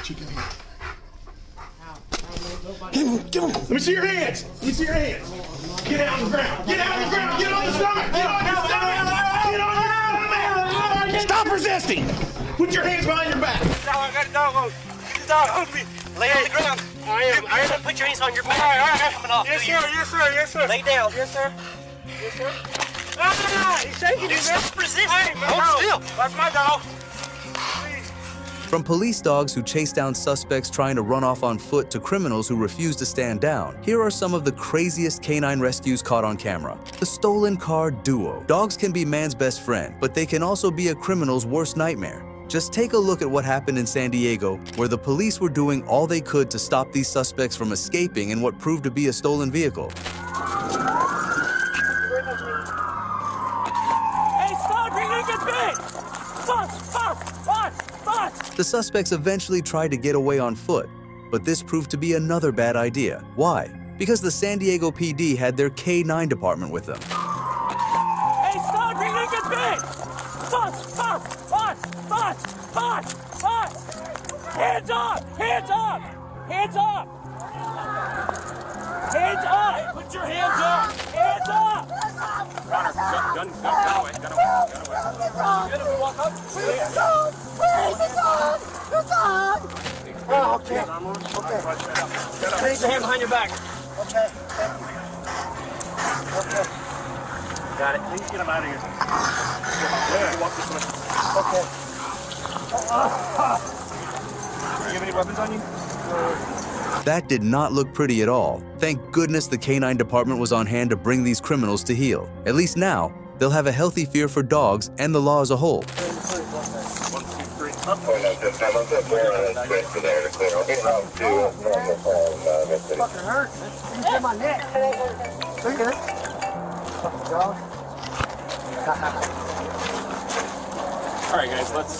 chicken here. Get him. Let me see your hands. Let me see your hands. Get out on the ground. Get out on the ground. Get on the stomach. Get on your stomach. Get on your stomach. Stop resisting. Put your hands behind your back. I got a dog hold. The dog hold me. Lay on the ground. I am. Put your hands on your back. All right. Coming off. Yes, sir. Yes, sir. Yes, sir. Lay down. Yes, sir. Yes, sir. Ah, he's shaking. He's resisting. Hey, hold still. That's my dog. From police dogs who chase down suspects trying to run off on foot to criminals who refuse to stand down, here are some of the craziest canine rescues caught on camera. The stolen car duo. Dogs can be man's best friend, but they can also be a criminal's worst nightmare. Just take a look at what happened in San Diego, where the police were doing all they could to stop these suspects from escaping in what proved to be a stolen vehicle. Hey, stop! You're gonna get bit! Stop! The suspects eventually tried to get away on foot, but this proved to be another bad idea. Why? Because the San Diego PD had their K9 department with them. Hey, stop! You're gonna get bit! Stop! Hands up! Hands up! Hands up! Hands up! Put your hands up! Hands up! Gun away. Get him, walk up. Where's the dog? The dog! Oh, okay. Okay. Raise your hand behind your back. Okay. Okay. Got it. Please get him out of here. Yeah, walk this way. Okay. Do you have any weapons on you? That did not look pretty at all. Thank goodness the K9 department was on hand to bring these criminals to heel. At least now, they'll have a healthy fear for dogs and the law as a whole. 1, 2, 3. Fucking hurts. It's in my neck. Look at it. Fucking dog. All right, guys, let's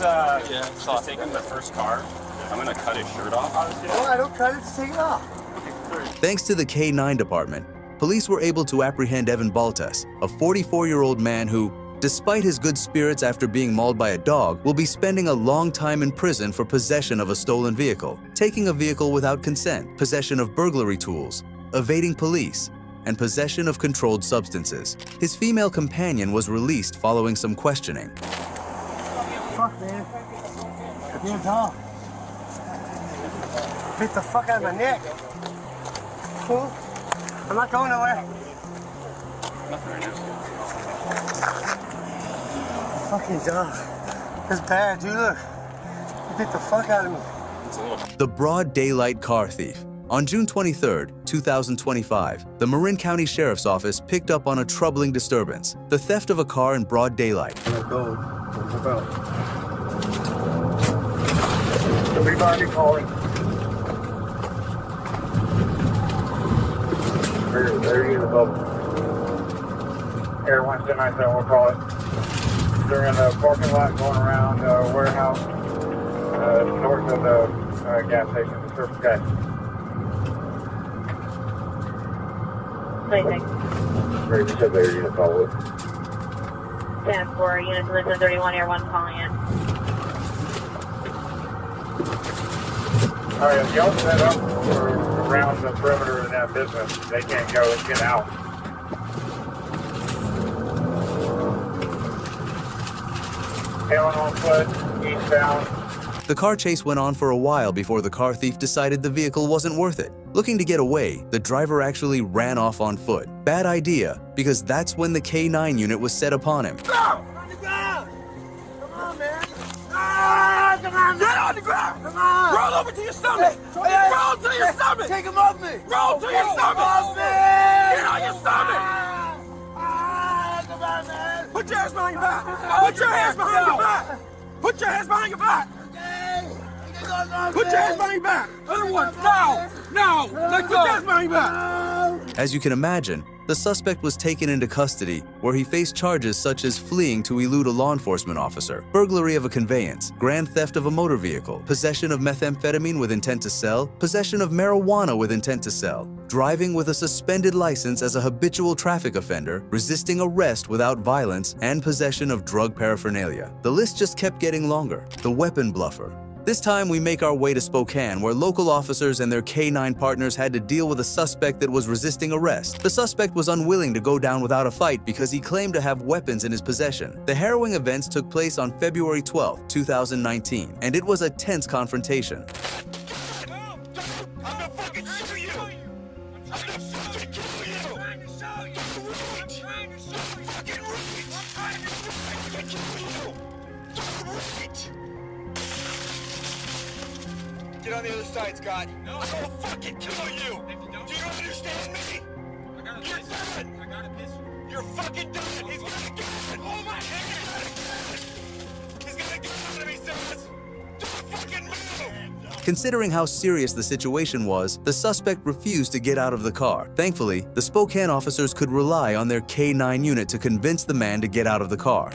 take him to the first car. I'm gonna cut his shirt off. Why? Don't cut it. Just take it off. Thanks to the K9 department, police were able to apprehend Evan Baltas, a 44-year-old man who, despite his good spirits after being mauled by a dog, will be spending a long time in prison for possession of a stolen vehicle, taking a vehicle without consent, possession of burglary tools, evading police, and possession of controlled substances. His female companion was released following some questioning. Fuck, man. You're a dog. Beat the fuck out of my neck. Cool. I'm not going nowhere. Nothing right now. Fucking dog. It's bad, dude. Look. You beat the fuck out of me. The broad daylight car thief. On June 23, 2025, the Marin County Sheriff's Office picked up on a troubling disturbance, the theft of a car in broad daylight. Everybody calling. They're in the boat. Air 179, we'll call it. They're in the parking lot going around the warehouse north of the gas station, the surface gas. Ready to ship their unit follow it. 10-4, units Lisbon 31, Air 1 calling in. All right, if y'all set up around the perimeter of that business, they can't go and get out. Hailing on foot, eastbound. The car chase went on for a while before the car thief decided the vehicle wasn't worth it. Looking to get away, the driver actually ran off on foot. Bad idea, because that's when the K9 unit was set upon him. Go! On the ground! Come on, man! Ah, come on, get on the ground! Come on! Roll over to your stomach! Hey, Roll to your stomach! Take him off me! Roll to your stomach! Off me! Get on your stomach! Come on, man! Put your hands behind your back! Put your hands behind your back! Put your hands behind your back! Put your hands behind your back! Other one! No! Let go! Put your hands behind your back! As you can imagine, the suspect was taken into custody, where he faced charges such as fleeing to elude a law enforcement officer, burglary of a conveyance, grand theft of a motor vehicle, possession of methamphetamine with intent to sell, possession of marijuana with intent to sell, driving with a suspended license as a habitual traffic offender, resisting arrest without violence, and possession of drug paraphernalia. The list just kept getting longer. The weapon bluffer, This time we make our way to Spokane, where local officers and their K9 partners had to deal with a suspect that was resisting arrest. The suspect was unwilling to go down without a fight because he claimed to have weapons in his possession. The harrowing events took place on February 12, 2019, and it was a tense confrontation. Get on the other side, Scott. No. I'm gonna fucking kill you. If you don't, do you understand me? I got a pistol. I got a pistol. You're fucking done. He's gonna get it. Oh my God. He's gonna get out of me, Simmons. Don't fucking move. Considering how serious the situation was, the suspect refused to get out of the car. Thankfully, the Spokane officers could rely on their K9 unit to convince the man to get out of the car.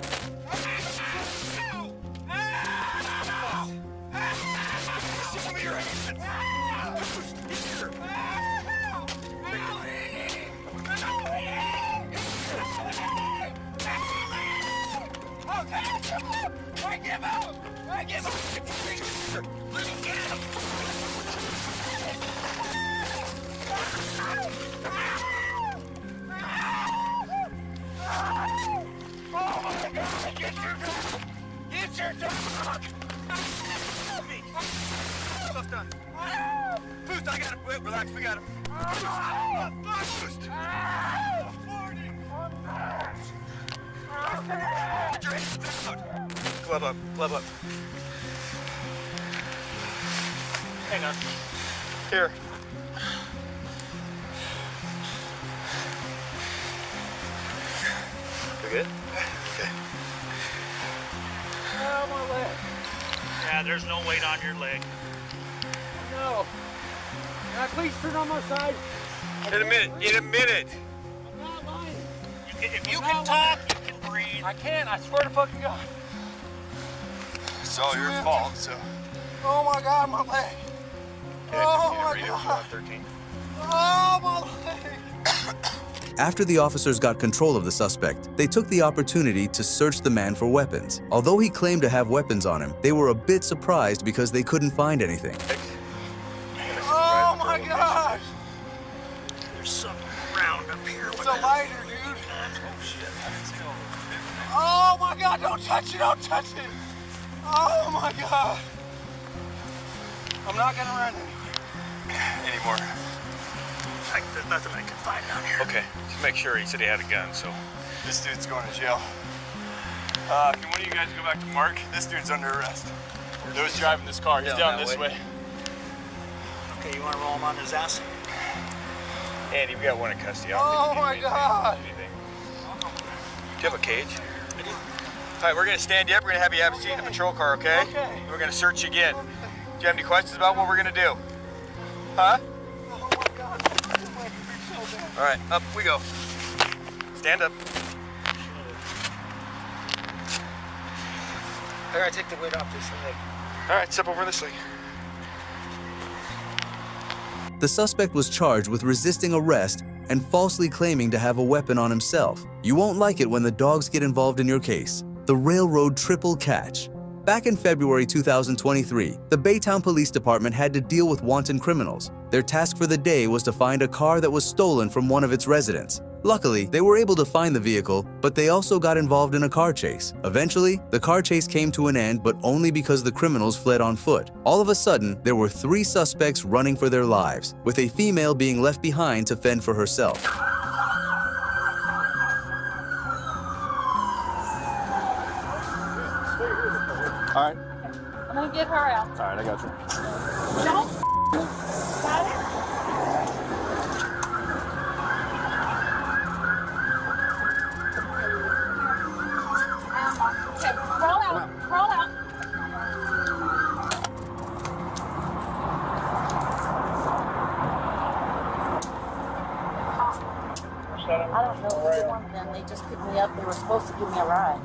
Boost, I got him. Relax, we got him. Boost. Glove up, glove up. Hang on. Here. We good? Okay. Oh, my leg. Yeah, there's no weight on your leg. No. Can I please turn on my side? In a minute, in a minute. I'm not lying. If you can talk, you can breathe. I can, I swear to fucking God. It's all your fault, so. Oh my God, my leg. Oh my God. 13. Oh my leg. After the officers got control of the suspect, they took the opportunity to search the man for weapons. Although he claimed to have weapons on him, they were a bit surprised because they couldn't find anything. Oh my gosh. There's something round up here. It's a lighter, dude. Oh, shit. Oh my God, don't touch it, don't touch it. Oh my God. I'm not gonna run Anymore. There's nothing I can find down here. Okay, just make sure. He said he had a gun, so. This dude's going to jail. Can one of you guys go back to Mark? This dude's under arrest. Who's driving this car? He's down this way. Okay, you want to roll him on his ass? Andy, we got one in custody. Oh my God. Do you have a cage? I do. All right, we're gonna stand you up. We're gonna have you have a seat in the patrol car, okay? Okay. We're gonna search you again. Do you have any questions about what we're gonna do? Huh? Oh my God. My leg hurts so bad. All right, up we go. Stand up. I gotta take the weight off this leg. All right, step over this leg. The suspect was charged with resisting arrest and falsely claiming to have a weapon on himself. You won't like it when the dogs get involved in your case. The railroad triple catch. Back in February 2023, the Baytown Police Department had to deal with wanton criminals. Their task for the day was to find a car that was stolen from one of its residents. Luckily, they were able to find the vehicle, but they also got involved in a car chase. Eventually, the car chase came to an end, but only because the criminals fled on foot. All of a sudden, there were 3 suspects running for their lives, with a female being left behind to fend for herself. All right. I'm gonna get her out. All right, I got you. Don't got it? Okay, crawl out. Crawl out. I don't know which one of them. They just picked me up. They were supposed to give me a ride.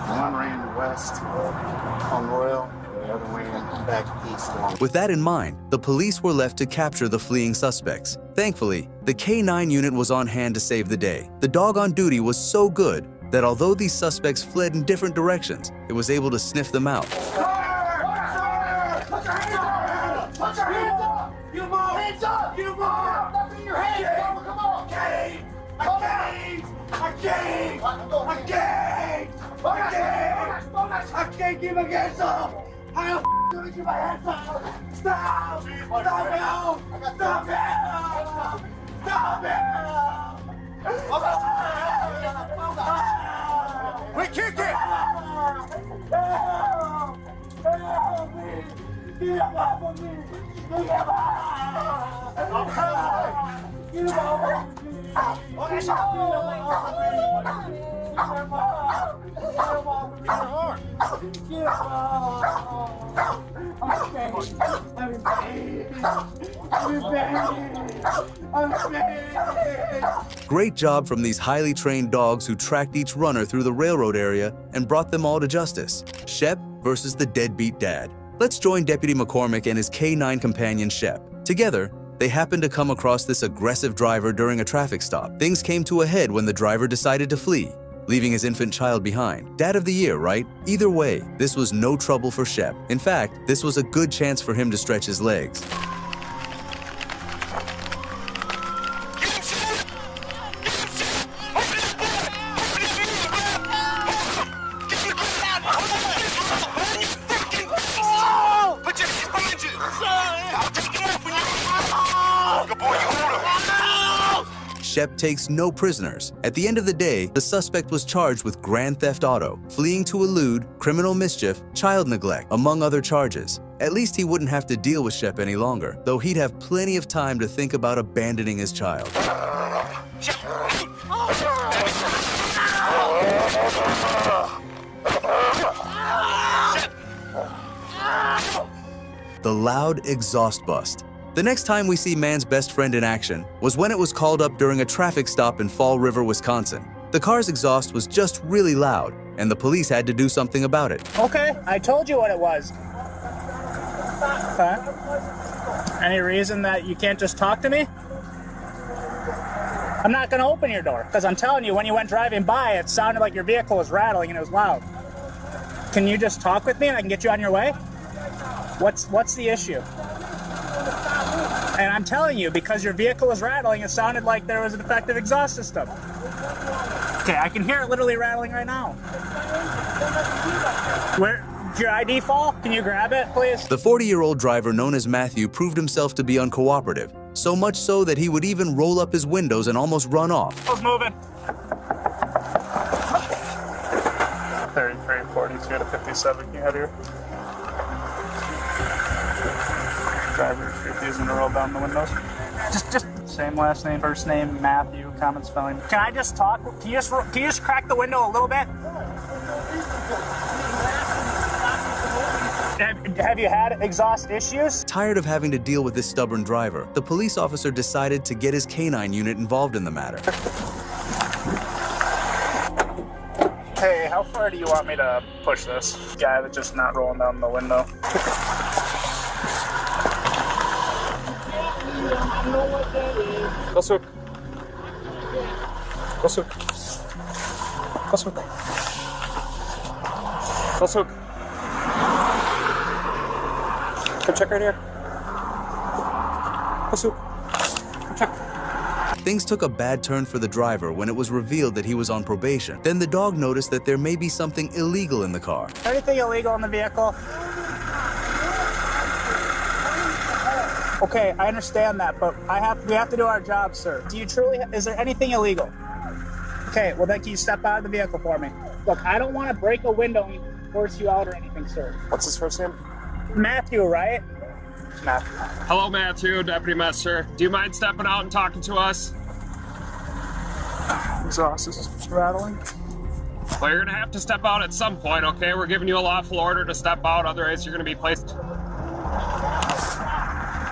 One ran west on Royal, and the other ran back east. With that in mind, the police were left to capture the fleeing suspects. Thankfully, the K9 unit was on hand to save the day. The dog on duty was so good that although these suspects fled in different directions, it was able to sniff them out. Put your hands up! You move! Hands up! You move! Nothing in your hands! Come on! Gang! I can't keep my hands up! How the f*** do I keep my hands up? Stop! Stop him! Stop him! Stop him! We kick it! Help me! Get off of me! Get off! Get off! Great job from these highly trained dogs who tracked each runner through the railroad area and brought them all to justice. Shep versus the deadbeat dad. Let's join Deputy McCormick and his K9 companion Shep. Together, they happened to come across this aggressive driver during a traffic stop. Things came to a head when the driver decided to flee, leaving his infant child behind. Dad of the year, right? Either way, this was no trouble for Shep. In fact, this was a good chance for him to stretch his legs. Shep takes no prisoners. At the end of the day, the suspect was charged with grand theft auto, fleeing to elude, criminal mischief, child neglect, among other charges. At least he wouldn't have to deal with Shep any longer, though he'd have plenty of time to think about abandoning his child. The loud exhaust bust. The next time we see man's best friend in action was when it was called up during a traffic stop in Fall River, Wisconsin. The car's exhaust was just really loud, and the police had to do something about it. Okay, I told you what it was. Huh? Any reason that you can't just talk to me? I'm not gonna open your door, because I'm telling you, when you went driving by, it sounded like your vehicle was rattling and it was loud. Can you just talk with me and I can get you on your way? What's the issue? And I'm telling you, because your vehicle was rattling, it sounded like there was a defective exhaust system. Okay, I can hear it literally rattling right now. Where did your ID fall? Can you grab it, please? The 40-year-old driver known as Matthew proved himself to be uncooperative, so much so that he would even roll up his windows and almost run off. I was moving. 33, 42 to 57, can you head here? Driver's refusing to roll down the windows. Just same last name, first name, Matthew, common spelling. Can I just talk? Can you just crack the window a little bit? Have you had exhaust issues? Tired of having to deal with this stubborn driver, the police officer decided to get his K9 unit involved in the matter. Hey, how far do you want me to push this guy that's just not rolling down the window? Close hook. Close hook. Close hook. Close hook. Come check right here. Close hook. Come check. Things took a bad turn for the driver when it was revealed that he was on probation. Then the dog noticed that there may be something illegal in the car. Anything illegal in the vehicle? Okay, I understand that, but we have to do our job, sir. Do you truly, is there anything illegal? Okay, well then can you step out of the vehicle for me? Look, I don't want to break a window and force you out or anything, sir. What's his first name? Matthew, right? Matthew. Hello, Matthew, Deputy Messer. Do you mind stepping out and talking to us? Exhaust is rattling. Well, you're gonna have to step out at some point, okay? We're giving you a lawful order to step out, otherwise you're gonna be placed.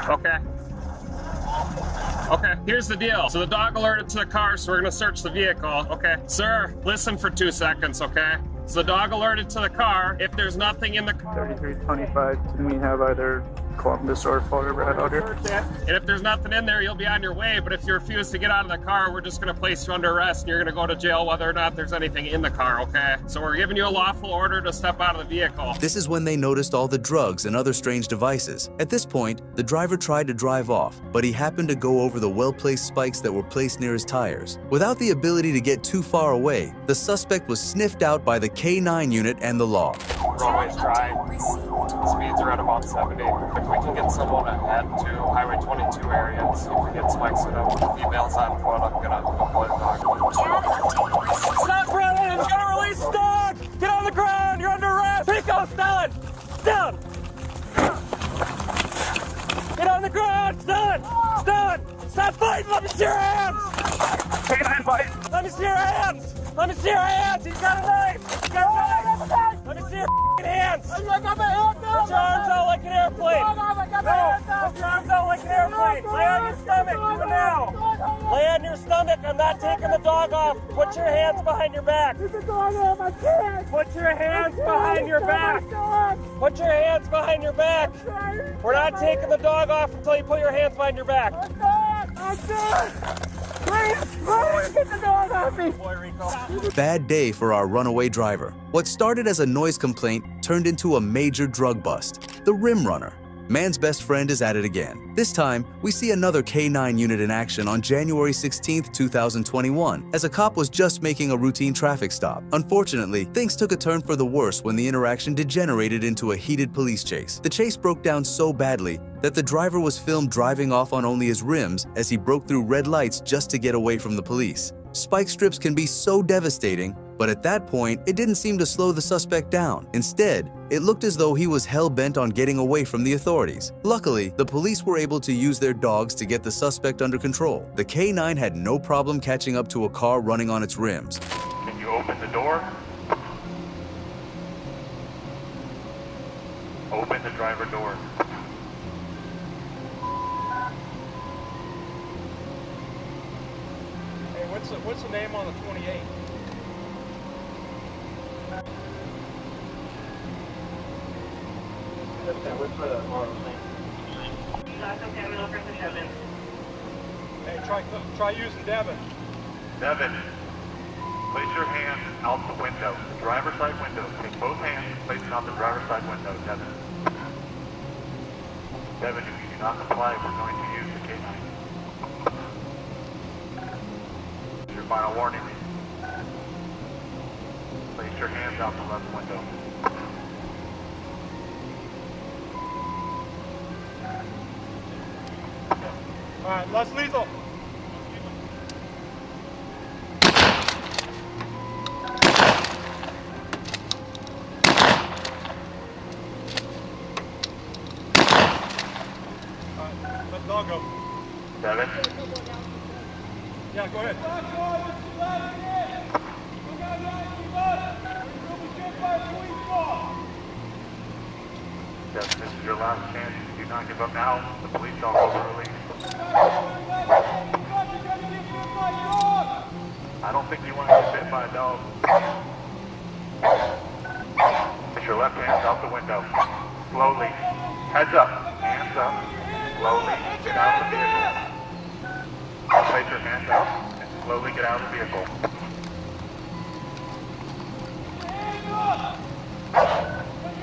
Okay. Okay, here's the deal. So the dog alerted to the car, so we're gonna search the vehicle. Okay, sir, listen for 2 seconds, okay? So the dog alerted to the car. If there's nothing in the car. 3325, can we have either Columbus or Florida right out here. And if there's nothing in there, you'll be on your way. But if you refuse to get out of the car, we're just going to place you under arrest and you're going to go to jail whether or not there's anything in the car, okay? So we're giving you a lawful order to step out of the vehicle. This is when they noticed all the drugs and other strange devices. At this point, the driver tried to drive off, but he happened to go over the well-placed spikes that were placed near his tires. Without the ability to get too far away, the suspect was sniffed out by the K9 unit and the law. Roadway's dry. Speeds are at about 70. If we can get someone ahead to Highway 22 area and see if we get spikes with them, females on foot, I'm gonna deploy the dog. Stop running! You gotta release the dog! Get on the ground! You're under arrest! Pico, down! Down! Get on the ground! Down! Down! Stop fighting! Let me see your hands! K9 fight. Let me see your hands! Let me see your hands! He's got a knife! He's got a knife! Let me see your hands! I got my hands up! Put your arms out like an airplane! No! Put your arms out like an airplane! Lay on your stomach! Do it now! Lay on your stomach! I'm not taking the dog off! Put your hands behind your back! Put the dog off! I can't! Put your hands behind your back! Put your hands behind your back! We're not taking the dog off until you put your hands behind your back! I'm done! Please, get the dog off me! Boy, Rico. Bad day for our runaway driver. What started as a noise complaint turned into a major drug bust. The rim runner. Man's best friend is at it again. This time, we see another K9 unit in action on January 16, 2021, as a cop was just making a routine traffic stop. Unfortunately, things took a turn for the worse when the interaction degenerated into a heated police chase. The chase broke down so badly that the driver was filmed driving off on only his rims as he broke through red lights just to get away from the police. Spike strips can be so devastating, but at that point, it didn't seem to slow the suspect down. Instead, it looked as though he was hell-bent on getting away from the authorities. Luckily, the police were able to use their dogs to get the suspect under control. The K9 had no problem catching up to a car running on its rims. Can you open the door? Open the driver door. Hey, what's the name on the 28? Hey, try using Devin. Devin, place your hands out the window, the driver's side window. Take both hands and place it out the driver's side window, Devin. Devin, if you do not comply, we're going to use the K9. Your final warning. Place your hands out the left window. All right, less lethal. All right, let the dog go. Devin? Yeah, go ahead. Devin, this is your last chance. If you do not give up now, the police dog will be released. I don't think you want to get bit by a dog. Put your left hand out the window. Slowly. Heads up. Hands up. Slowly get out of the vehicle. Place your hands up and slowly get out of the vehicle.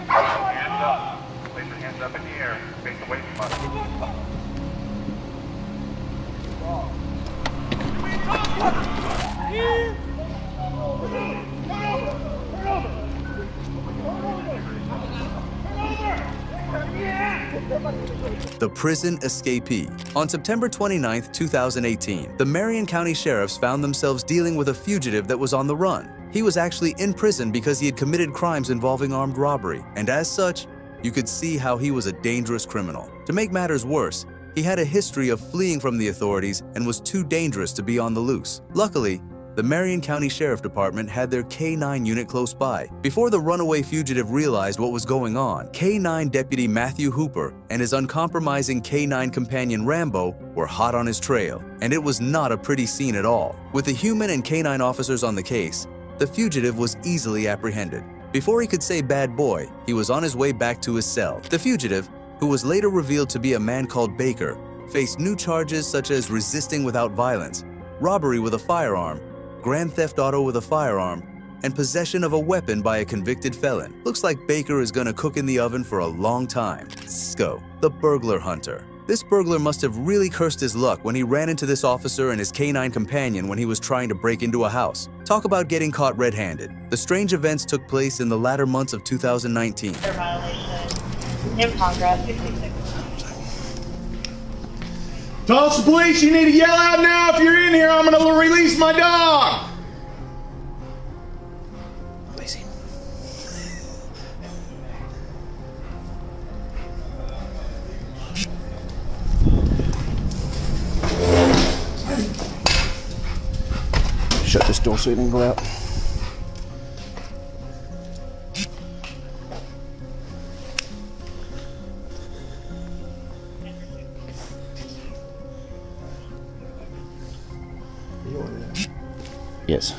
Hands up. Place your hands up in the air. Face away from us. The prison escapee. On September 29, 2018, the Marion County Sheriffs found themselves dealing with a fugitive that was on the run. He was actually in prison because he had committed crimes involving armed robbery, and as such, you could see how he was a dangerous criminal. To make matters worse, he had a history of fleeing from the authorities and was too dangerous to be on the loose. Luckily, the Marion County Sheriff Department had their K9 unit close by. Before the runaway fugitive realized what was going on, K9 Deputy Matthew Hooper and his uncompromising K9 companion Rambo were hot on his trail, and it was not a pretty scene at all. With the human and K9 officers on the case, the fugitive was easily apprehended. Before he could say bad boy, he was on his way back to his cell. The fugitive, who was later revealed to be a man called Baker, faced new charges such as resisting without violence, robbery with a firearm, grand theft auto with a firearm, and possession of a weapon by a convicted felon. Looks like Baker is gonna cook in the oven for a long time. Cisco, the burglar hunter. This burglar must have really cursed his luck when he ran into this officer and his canine companion when he was trying to break into a house. Talk about getting caught red-handed. The strange events took place in the latter months of 2019. In progress, 66. Tulsa Police, you need to yell out now if you're in here. I'm gonna release my dog. Shut this door so he didn't go out. Yes.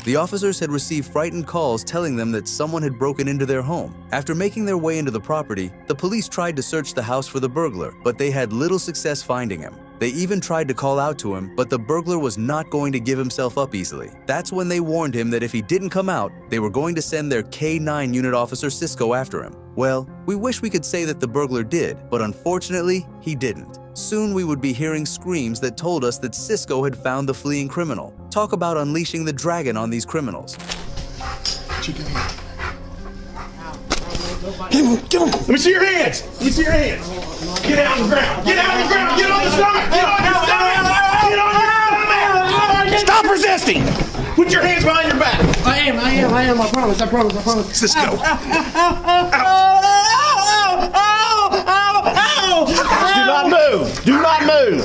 The officers had received frightened calls telling them that someone had broken into their home. After making their way into the property, the police tried to search the house for the burglar, but they had little success finding him. They even tried to call out to him, but the burglar was not going to give himself up easily. That's when they warned him that if he didn't come out, they were going to send their K9 unit officer Cisco after him. Well, we wish we could say that the burglar did, but unfortunately, he didn't. Soon we would be hearing screams that told us that Cisco had found the fleeing criminal. Talk about unleashing the dragon on these criminals. Get him, get him. Let me see your hands. Let me see your hands. Get out on the ground. Get out on the ground. Get on the stomach. Get on your stomach. Get on your stomach. Stop resisting. Put your hands behind your back. I am. I promise. Cisco. Do not move. Do not move.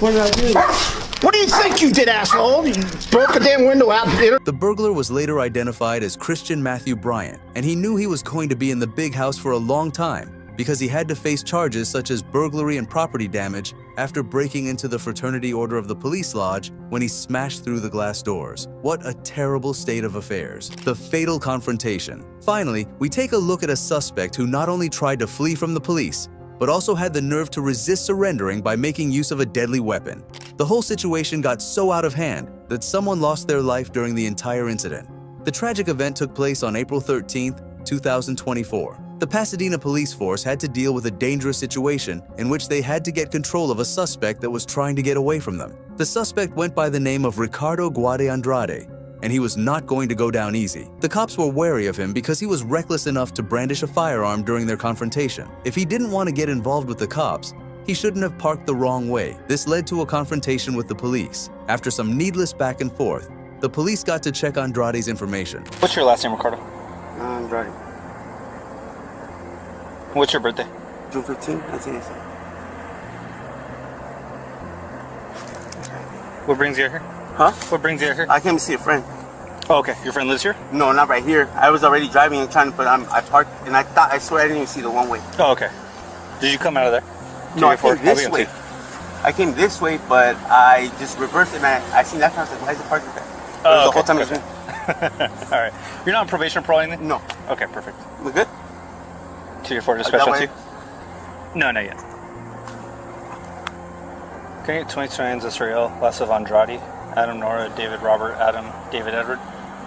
What did I do? What do you think you did, asshole? You broke the damn window out. The burglar was later identified as Christian Matthew Bryant, and he knew he was going to be in the big house for a long time because he had to face charges such as burglary and property damage after breaking into the Fraternity Order of the Police Lodge when he smashed through the glass doors. What a terrible state of affairs. The fatal confrontation. Finally, we take a look at a suspect who not only tried to flee from the police, but also had the nerve to resist surrendering by making use of a deadly weapon. The whole situation got so out of hand that someone lost their life during the entire incident. The tragic event took place on April 13, 2024. The Pasadena police force had to deal with a dangerous situation in which they had to get control of a suspect that was trying to get away from them. The suspect went by the name of Ricardo Guade Andrade, and he was not going to go down easy. The cops were wary of him because he was reckless enough to brandish a firearm during their confrontation. If he didn't want to get involved with the cops, he shouldn't have parked the wrong way. This led to a confrontation with the police. After some needless back and forth, the police got to check Andrade's information. What's your last name, Ricardo? Andrade. What's your birthday? June 15, 1987. What brings you here? Huh? What brings you here? I came to see a friend. Oh, okay. Your friend lives here? No, not right here. I was already driving and trying to, but I parked and I swear I didn't even see the one way. Oh, okay. Did you come out of there? No, I came this way. I came this way, but I just reversed it and I seen that car. I was like, why is it parked like that? Oh, the whole time it was me. All right. You're not on probation or parole or anything? No. Okay, perfect. We good? 2-4 to specialty? No, not yet. Okay, 22 Israel, last of Andrade, Adam Nora, David Robert, Adam, David Edward.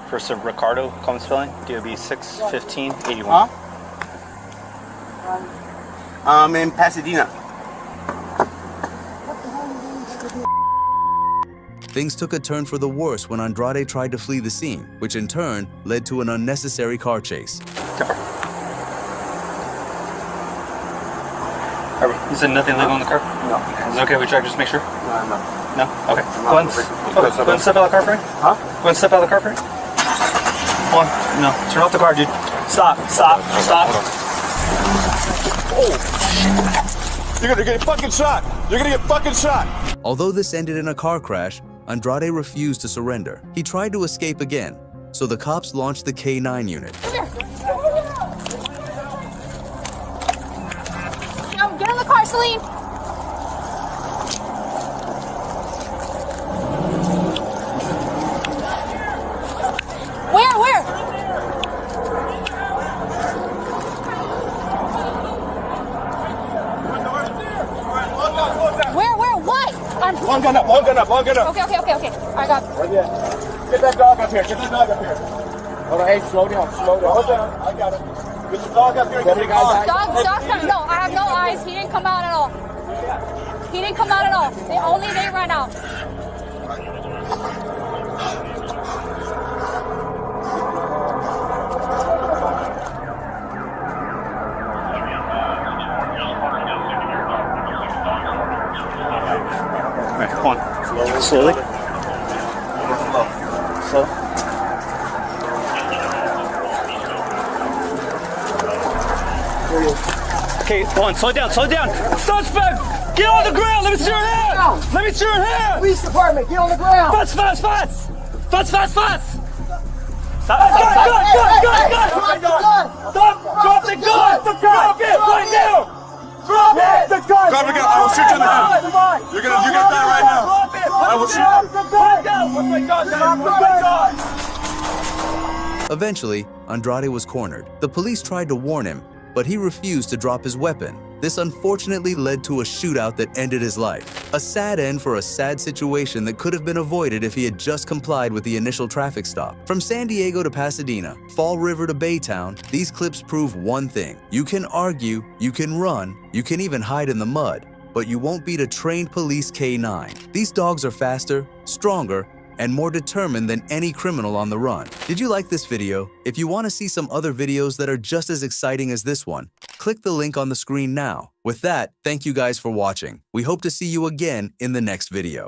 First of Ricardo, common spelling, DOB 61581. Huh? In Pasadena. Things took a turn for the worse when Andrade tried to flee the scene, which in turn led to an unnecessary car chase. You said nothing legal in the car? No. Is it okay we check just make sure? No. No? Okay. Go ahead and step out of the car for me. Huh? Go ahead and step out of the car for me. One. No. Turn off the car, dude. Stop. Oh, shit. You're gonna get fucking shot. You're gonna get fucking shot. Although this ended in a car crash, Andrade refused to surrender. He tried to escape again, so the cops launched the K9 unit. Gasoline. Where? Where? What? Long gun up, long gun up, long gun up. Okay. I got it. Right there. Get that dog up here, get that dog up here. Hold on, hey, slow down. Hold on, I got it. Get the dog up here, get the guys. Dog's coming. No, I have no eyes. He didn't come out at all. They ran out. All right, come on. Slowly. Slow. Okay, go on, slow down. Suspect, get on the ground. Let me see your hand. Police department, get on the ground. Fast. Stop. Drop the gun. Drop it right now. Drop it. The gun. Drop the gun. I will shoot you in the head. You're gonna die right now. Drop it. I will shoot. Put it down. Put my gun down. Put my gun. Eventually, Andrade was cornered. The police tried to warn him, but he refused to drop his weapon. This unfortunately led to a shootout that ended his life. A sad end for a sad situation that could have been avoided if he had just complied with the initial traffic stop. From San Diego to Pasadena, Fall River to Baytown, these clips prove one thing. You can argue, you can run, you can even hide in the mud, but you won't beat a trained police K9. These dogs are faster, stronger, and more determined than any criminal on the run. Did you like this video? If you want to see some other videos that are just as exciting as this one, click the link on the screen now. With that, thank you guys for watching. We hope to see you again in the next video.